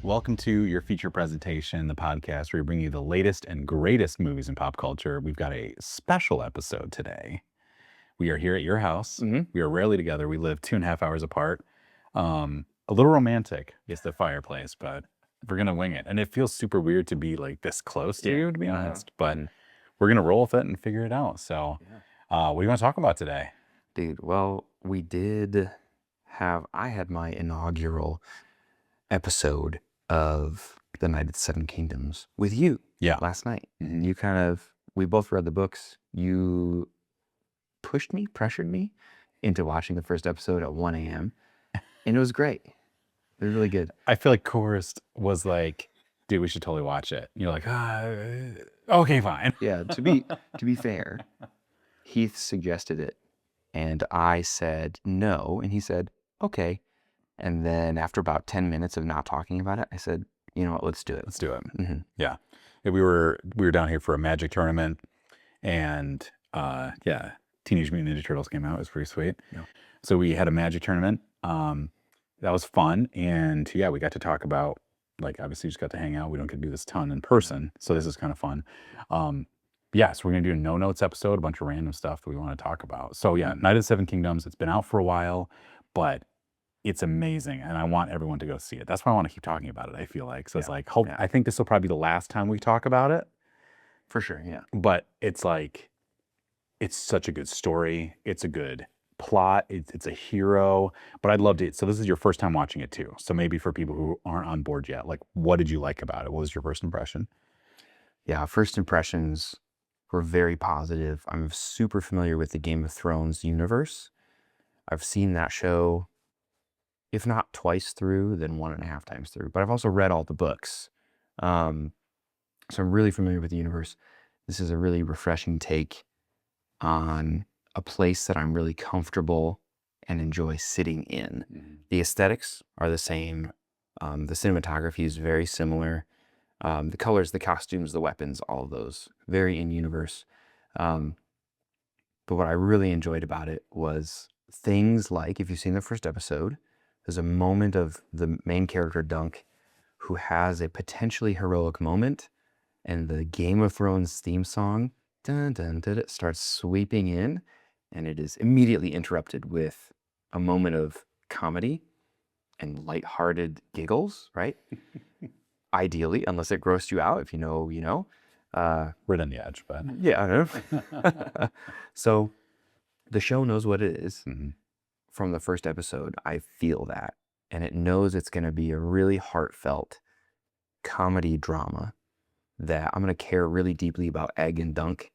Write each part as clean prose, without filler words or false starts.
Welcome to your feature presentation, the podcast where we bring you the latest and greatest movies in pop culture. We've got a special episode today. We are here at your house. We are rarely together. We live 2.5 hours apart. A little romantic is the fireplace, but we're going to wing it. And it feels super weird to be like this close to you, to be honest. But we're going to roll with it and figure it out. So what do you want to talk about today? Dude, well, I had my inaugural episode of The Night of the Seven Kingdoms with you last night. We both read the books. You pressured me into watching the first episode at 1 a.m. And it was great. It was really good. I feel like Chorus was like, dude, we should totally watch it. And you're like, okay, fine. Yeah, to be fair, Heath suggested it. And I said no. And he said, okay. And then after about 10 minutes of not talking about it, I said, you know what, let's do it. Let's do it. Yeah. We were down here for a Magic tournament, and Teenage Mutant Ninja Turtles came out. It was pretty sweet. Yeah. So we had a Magic tournament. That was fun. And yeah, we got to talk about, like, obviously just got to hang out. We don't get to do this ton in person. So this is kind of fun. So we're going to do a no notes episode, a bunch of random stuff that we want to talk about. So yeah, Night of the Seven Kingdoms, it's been out for a while, but it's amazing, and I want everyone to go see it. That's why I want to keep talking about it, I feel like. So it's like, I think this will probably be the last time we talk about it. For sure, yeah. But it's like, it's such a good story. It's a good plot. It's a hero. But I'd love to, so this is your first time watching it too. So maybe for people who aren't on board yet, like, what did you like about it? What was your first impression? Yeah, first impressions were very positive. I'm super familiar with the Game of Thrones universe. I've seen that show, if not twice through, then 1.5 times through. But I've also read all the books. So I'm really familiar with the universe. This is a really refreshing take on a place that I'm really comfortable and enjoy sitting in. The aesthetics are the same. The cinematography is very similar. The colors, the costumes, the weapons, all of those, very in universe. But what I really enjoyed about it was things like, if you've seen the first episode, there's a moment of the main character, Dunk, who has a potentially heroic moment, and the Game of Thrones theme song, dun, dun, dun, it starts sweeping in, and it is immediately interrupted with a moment of comedy and lighthearted giggles, right? Ideally, unless it grossed you out. If you know, you know. Right on the edge, but. Yeah, I know. So the show knows what it is. From the first episode, I feel that. And it knows it's going to be a really heartfelt comedy drama that I'm going to care really deeply about Egg and Dunk,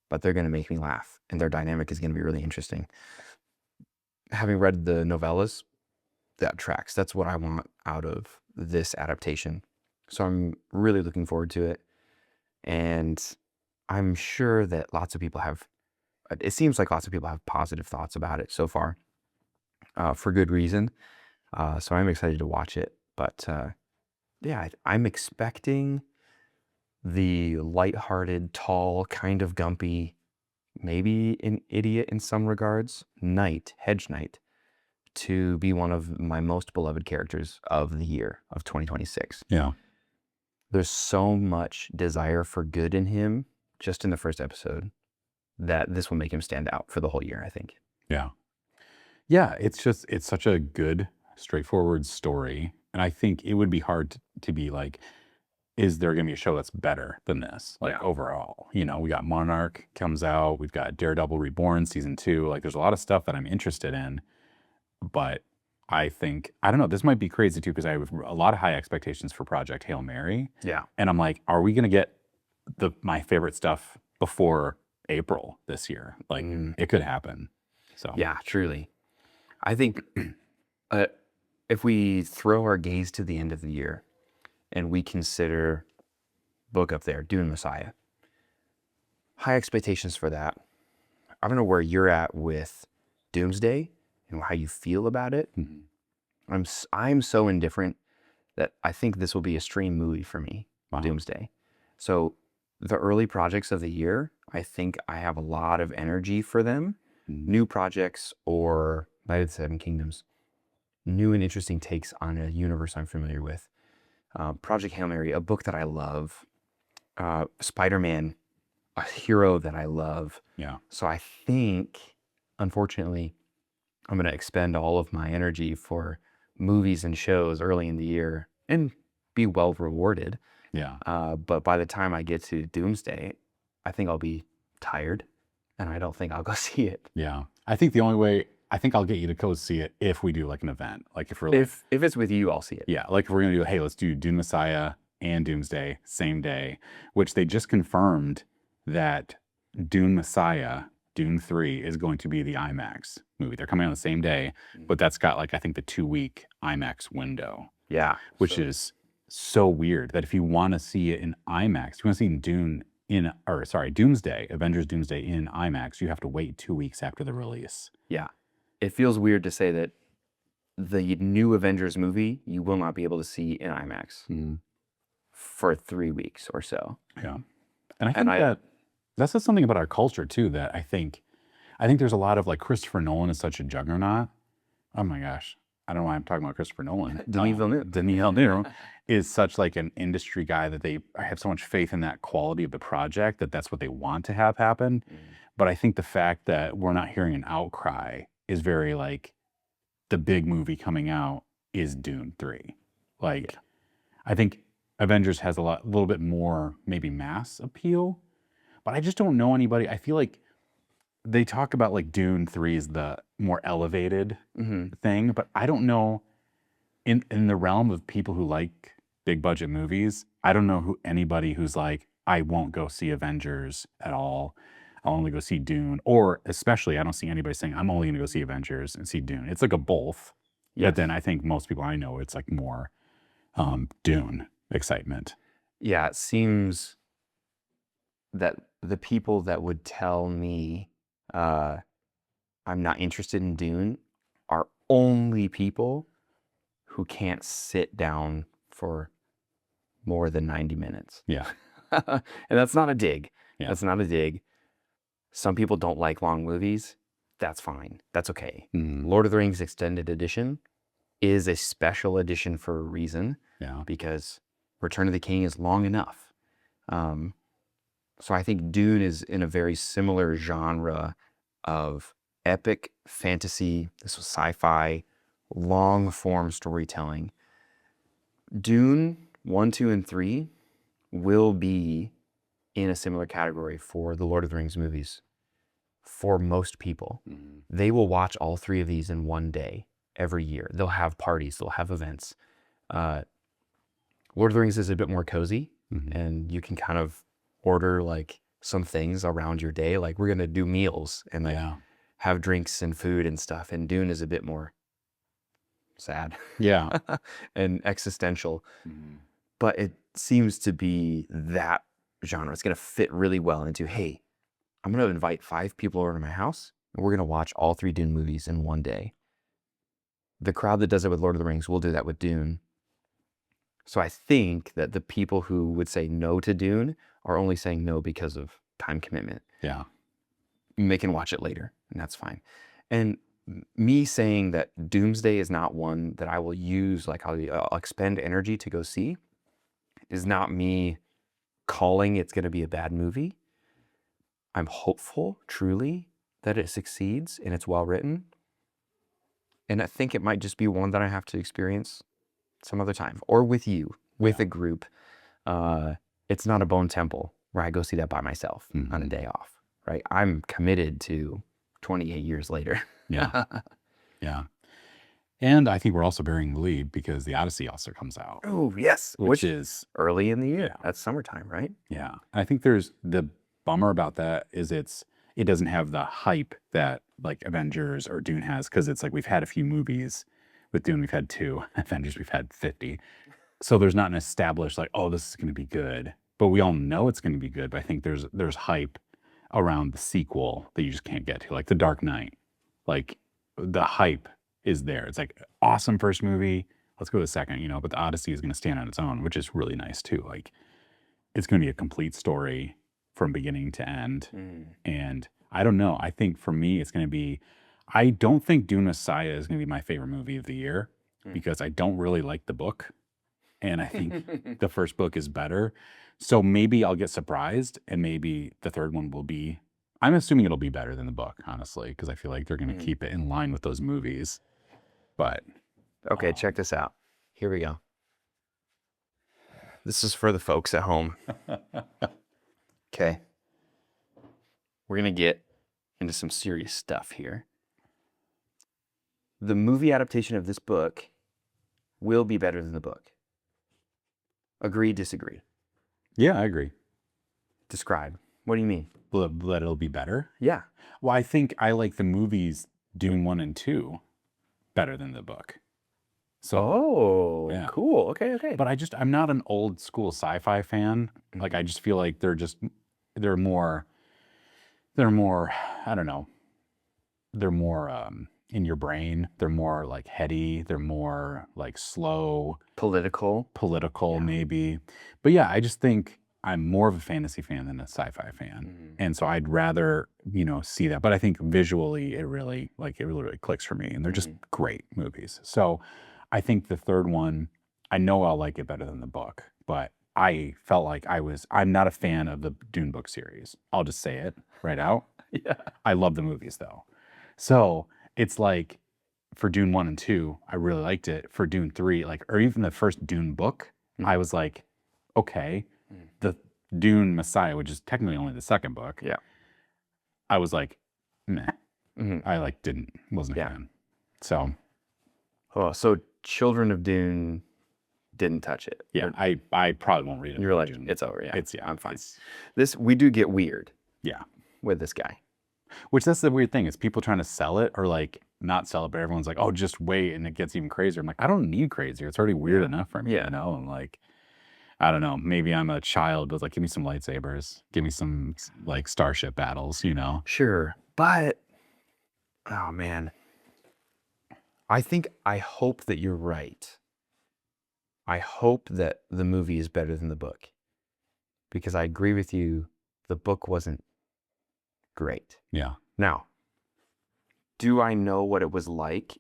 but they're going to make me laugh. And their dynamic is going to be really interesting. Having read the novellas, that tracks. That's what I want out of this adaptation. So I'm really looking forward to it. And I'm sure that it seems like lots of people have positive thoughts about it so far. For good reason. So I'm excited to watch it. But I'm expecting the lighthearted, tall, kind of gumpy, maybe an idiot in some regards, Hedge Knight, to be one of my most beloved characters of the year of 2026. Yeah. There's so much desire for good in him just in the first episode that this will make him stand out for the whole year, I think. Yeah. Yeah, it's such a good, straightforward story. And I think it would be hard to be like, is there going to be a show that's better than this? Like, overall, we got Monarch comes out. We've got Daredevil Reborn season 2. Like, there's a lot of stuff that I'm interested in. But I think, I don't know, this might be crazy too, because I have a lot of high expectations for Project Hail Mary. Yeah. And I'm like, are we going to get my favorite stuff before April this year? Like, it could happen. So yeah, truly. I think if we throw our gaze to the end of the year and we consider book up there, Dune Messiah, high expectations for that. I don't know where you're at with Doomsday and how you feel about it. I'm so indifferent that I think this will be a stream movie for me, Doomsday. So the early projects of the year, I think I have a lot of energy for them. New projects or Night of the Seven Kingdoms, new and interesting takes on a universe I'm familiar with. Project Hail Mary, a book that I love. Spider-Man, a hero that I love. Yeah. So I think, unfortunately, I'm going to expend all of my energy for movies and shows early in the year and be well rewarded. Yeah. But by the time I get to Doomsday, I think I'll be tired and I don't think I'll go see it. Yeah. I think the only way, I think I'll get you to go see it if we do like an event. Like if we're like, If it's with you, I'll see it. yeah, like if we're going to do, hey, let's do Dune Messiah and Doomsday same day, which they just confirmed that Dune Messiah, Dune 3 is going to be the IMAX movie. They're coming on the same day, but that's got like, I think the 2-week IMAX window. Yeah. Which is so weird that if you want to see it in IMAX, you want to see Doomsday, Avengers Doomsday in IMAX, you have to wait 2 weeks after the release. Yeah. It feels weird to say that the new Avengers movie you will not be able to see in IMAX for 3 weeks or so. Yeah. And I think that says something about our culture too, that I think there's a lot of like Christopher Nolan is such a juggernaut. Oh my gosh. I don't know why I'm talking about Christopher Nolan. Denis Villeneuve is such like an industry guy that they have so much faith in that quality of the project that that's what they want to have happen. But I think the fact that we're not hearing an outcry is very like the big movie coming out is Dune 3. Like I think Avengers has a little bit more maybe mass appeal, but I just don't know anybody. I feel like they talk about like Dune 3 is the more elevated thing, but I don't know in the realm of people who like big budget movies, I don't know anybody who's like, I won't go see Avengers at all. I'll only go see Dune, or especially I don't see anybody saying I'm only going to go see Avengers and see Dune. It's like a both. Yes. But then I think most people I know, it's like more Dune excitement. Yeah, it seems that the people that would tell me I'm not interested in Dune are only people who can't sit down for more than 90 minutes. Yeah. And that's not a dig. Yeah. That's not a dig. Some people don't like long movies. That's fine. That's okay. Lord of the Rings Extended Edition is a special edition for a reason. Yeah. Because Return of the King is long enough. So I think Dune is in a very similar genre of epic fantasy. This was sci-fi, long form storytelling. Dune 1, 2, and 3 will be in a similar category for the Lord of the Rings movies. For most people, they will watch all 3 of these in one day every year. They'll have parties, they'll have events. Lord of the Rings is a bit more cozy, and you can kind of order like some things around your day. Like we're gonna do meals and like have drinks and food and stuff. And Dune is a bit more sad, and existential. But it seems to be that genre. It's gonna fit really well into, hey, I'm gonna invite 5 people over to my house, and we're gonna watch all 3 Dune movies in one day. The crowd that does it with Lord of the Rings will do that with Dune. So I think that the people who would say no to Dune are only saying no because of time commitment. Yeah. They can watch it later, and that's fine. And me saying that Doomsday is not one that I will use, like I'll expend energy to go see, is not me calling it's going to be a bad movie. I'm hopeful, truly, that it succeeds and it's well written. And I think it might just be one that I have to experience some other time, or with you, with a group. It's not a Bone Temple where I go see that by myself on a day off, right? I'm committed to 28 years later. Yeah. And I think we're also bearing the lead because the Odyssey also comes out. Oh, yes. Which is early in the year. That's summertime, right? Yeah. I think there's the bummer about that is it doesn't have the hype that like Avengers or Dune has, because it's like we've had a few movies. With Dune, we've had 2. Avengers, we've had 50. So there's not an established like, oh, this is going to be good. But we all know it's going to be good. But I think there's hype around the sequel that you just can't get to, like The Dark Knight. Like the hype is there. It's like awesome first movie. Let's go to the second, but the Odyssey is going to stand on its own, which is really nice too. Like it's going to be a complete story from beginning to end. And I don't know. I think for me, it's going to be, I don't think Dune Messiah is going to be my favorite movie of the year because I don't really like the book. and I think the first book is better. So maybe I'll get surprised, and maybe the third one will be. I'm assuming it'll be better than the book, honestly, because I feel like they're going to keep it in line with those movies. But Okay, check this out. Here we go. This is for the folks at home. Okay. We're going to get into some serious stuff here. The movie adaptation of this book will be better than the book. Agree, disagree? yeah, I agree. Describe. What do you mean? That it'll be better. Yeah. Well, I think I like the movies Dune 1 and 2 better than the book. So, yeah. Cool. Okay. But I'm not an old school sci-fi fan. Like, I just feel like they're more, I don't know. They're more in your brain. They're more like heady. They're more like slow. Political, maybe. But yeah, I just think I'm more of a fantasy fan than a sci-fi fan. And so I'd rather, see that. But I think visually it really clicks for me. And they're just great movies. So I think the third one, I know I'll like it better than the book, but I felt like I'm not a fan of the Dune book series. I'll just say it right out. Yeah. I love the movies though. So it's like for Dune 1 and 2, I really liked it. For Dune 3, or even the first Dune book, I was like, okay. The Dune Messiah, which is technically only the second book. Yeah. I was like, meh. I wasn't a fan. So. Oh, so Children of Dune didn't touch it. Yeah, I probably won't read it. You're like, Dune. it's over. Yeah, I'm fine. We do get weird. Yeah. With this guy. Which that's the weird thing is people trying to sell it or not sell it, but everyone's like, oh, just wait, and it gets even crazier. I'm like, I don't need crazier. It's already weird enough for me, And I don't know. Maybe I'm a child, but give me some lightsabers. Give me some starship battles, Sure. But, oh man. I hope that you're right. I hope that the movie is better than the book. Because I agree with you, the book wasn't great. Yeah. Now, do I know what it was like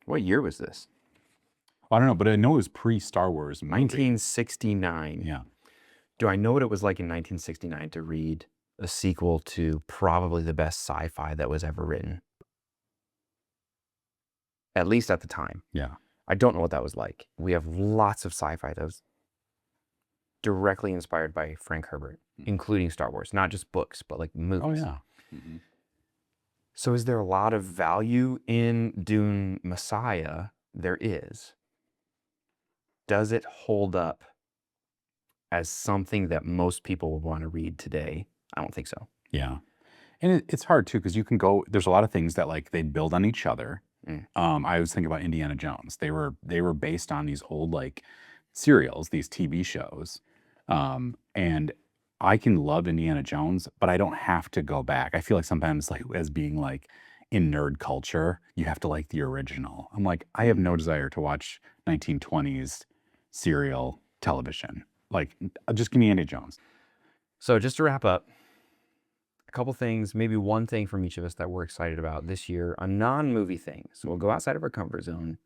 what year was this? I don't know, but I know it was pre-Star Wars movie. 1969. Yeah. Do I know what it was like in 1969 to read a sequel to probably the best sci-fi that was ever written? At least at the time. Yeah. I don't know what that was like. We have lots of sci-fi that was directly inspired by Frank Herbert, including Star Wars. Not just books, but movies. Oh, yeah. So is there a lot of value in Dune Messiah? There is. Does it hold up as something that most people would want to read today? I don't think so. Yeah. And it's hard too, because you can there's a lot of things that they build on each other. I was thinking about Indiana Jones. They were based on these old serials, these TV shows. And I can love Indiana Jones, but I don't have to go back. I feel like sometimes as being in nerd culture, you have to like the original. I'm like, I have no desire to watch 1920s serial television. Just give me Indiana Jones. So just to wrap up, a couple things, maybe one thing from each of us that we're excited about this year, a non-movie thing. So we'll go outside of our comfort zone.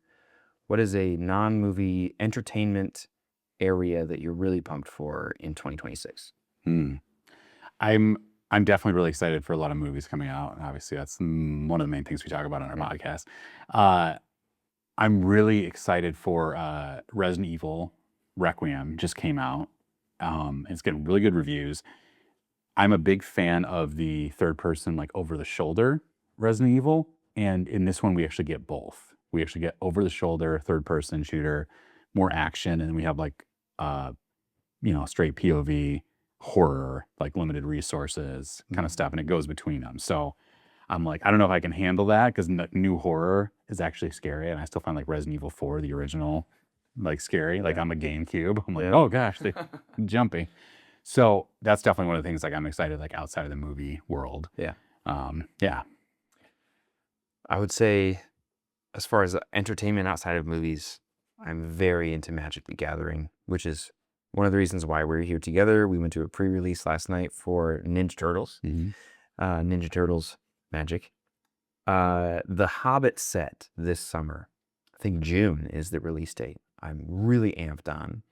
What is a non-movie entertainment area that you're really pumped for in 2026? I'm definitely really excited for a lot of movies coming out. Obviously, that's one of the main things we talk about on our podcast. I'm really excited for Resident Evil Requiem. Just came out. It's getting really good reviews. I'm a big fan of the third-person, over-the-shoulder Resident Evil. And in this one, we actually get both. We actually get over-the-shoulder, third-person shooter, more action, and then we have straight POV horror, limited resources kind of stuff, and it goes between them. So I'm I don't know if I can handle that because new horror is actually scary, and I still find Resident Evil 4, the original, scary. I'm a GameCube. I'm oh gosh, they jumpy. So that's definitely one of the things I'm excited outside of the movie world. Yeah. Yeah. I would say, as far as entertainment outside of movies, I'm very into Magic the Gathering, which is one of the reasons why we're here together. We went to a pre-release last night for Ninja Turtles. Ninja Turtles Magic. The Hobbit set this summer I think June is the release date. I'm really amped on.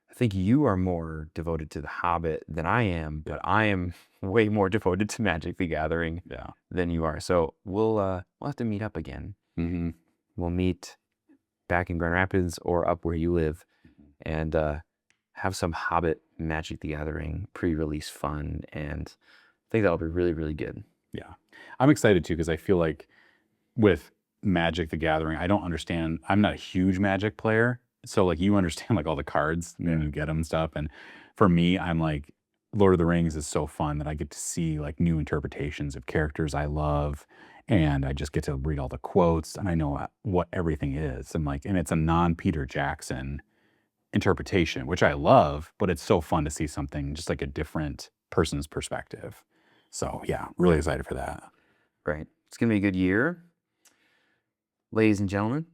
I think you are more devoted to the Hobbit than I am, but I am way more devoted to Magic the Gathering than you are. So we'll have to meet up again. Mm-hmm. We'll meet back in Grand Rapids or up where you live, and have some Hobbit Magic the Gathering pre-release fun, and I think that'll be really, really good. Yeah. I'm excited too, because I feel like with Magic the Gathering, I don't understand. I'm not a huge Magic player. So like you understand like all the cards and you get them and stuff. And for me, I'm like, Lord of the Rings is so fun that I get to see like new interpretations of characters I love. And I just get to read all the quotes and I know what everything is. And like, and it's a non-Peter Jackson interpretation, which I love, but it's so fun to see something just like a different person's perspective. So yeah, really excited for that. Right. It's going to be a good year. Ladies and gentlemen,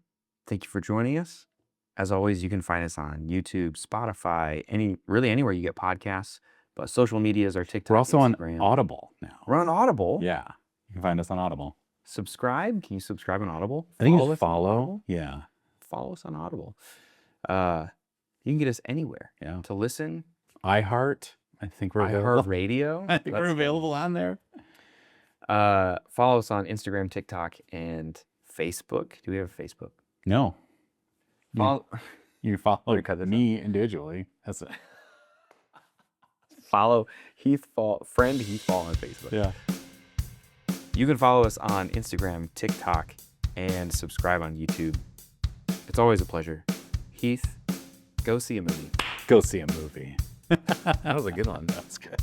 thank you for joining us. As always, you can find us on YouTube, Spotify, anywhere you get podcasts. But social medias are TikTok, We're also Instagram. on Audible now. We're on Audible. Yeah. You can find us on Audible. Subscribe. Can you subscribe on Audible? I think Follow you us on follow. Audible? Yeah. Follow us on Audible. You can get us anywhere to listen. iHeart. I think we're available. iHeartRadio. I think we're available on there. Follow us on Instagram, TikTok, and Facebook. Do we have a Facebook? No. You follow cut this me individually. That's it. Follow friend Heath Fall on Facebook. Yeah. You can follow us on Instagram, TikTok, and subscribe on YouTube. It's always a pleasure. Heath, go see a movie. Go see a movie. That was a good one. That's good.